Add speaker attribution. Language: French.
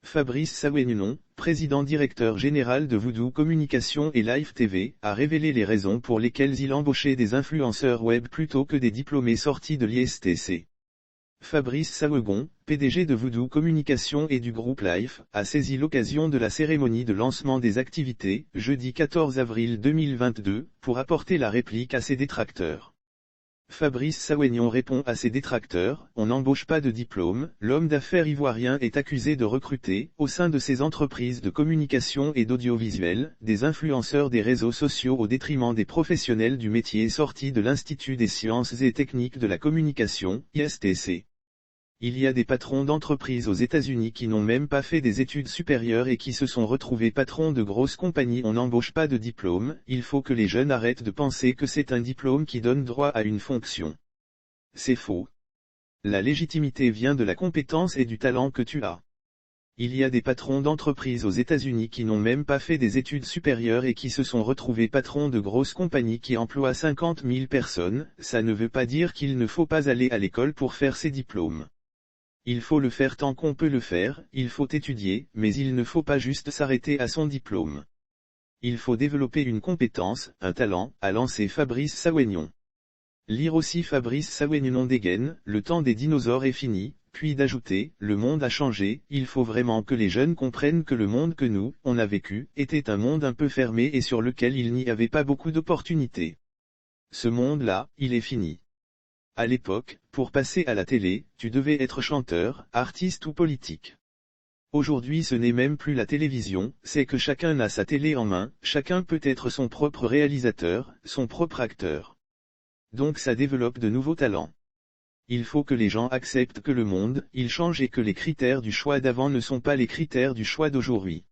Speaker 1: Fabrice Sawenion, président-directeur général de Voodoo Communication et Live TV, a révélé les raisons pour lesquelles il embauchait des influenceurs web plutôt que des diplômés sortis de l'ISTC. Fabrice Sawenion, PDG de Voodoo Communication et du groupe Live, a saisi l'occasion de la cérémonie de lancement des activités, jeudi 14 avril 2022, pour apporter la réplique à ses détracteurs. Fabrice Sawenion répond à ses détracteurs: on n'embauche pas de diplôme. L'homme d'affaires ivoirien est accusé de recruter, au sein de ses entreprises de communication et d'audiovisuel, des influenceurs des réseaux sociaux au détriment des professionnels du métier sortis de l'Institut des sciences et techniques de la communication, ISTC. Il y a des patrons d'entreprises aux États-Unis qui n'ont même pas fait des études supérieures et qui se sont retrouvés patrons de grosses compagnies. On n'embauche pas de diplôme. Il faut que les jeunes arrêtent de penser que c'est un diplôme qui donne droit à une fonction. C'est faux. La légitimité vient de la compétence et du talent que tu as. Il y a des patrons d'entreprises aux États-Unis qui n'ont même pas fait des études supérieures et qui se sont retrouvés patrons de grosses compagnies qui emploient 50 000 personnes. Ça ne veut pas dire qu'il ne faut pas aller à l'école pour faire ses diplômes. Il faut le faire tant qu'on peut le faire, il faut étudier, mais il ne faut pas juste s'arrêter à son diplôme. Il faut développer une compétence, un talent, a lancé Fabrice Sawenion. Lire aussi Fabrice Sawenion dégaine: le temps des dinosaures est fini, puis d'ajouter: le monde a changé. Il faut vraiment que les jeunes comprennent que le monde que nous, on a vécu, était un monde un peu fermé et sur lequel il n'y avait pas beaucoup d'opportunités. Ce monde-là, il est fini. À l'époque, pour passer à la télé, tu devais être chanteur, artiste ou politique. Aujourd'hui ce n'est même plus la télévision, c'est que chacun a sa télé en main, chacun peut être son propre réalisateur, son propre acteur. Donc ça développe de nouveaux talents. Il faut que les gens acceptent que le monde, il change et que les critères du choix d'avant ne sont pas les critères du choix d'aujourd'hui.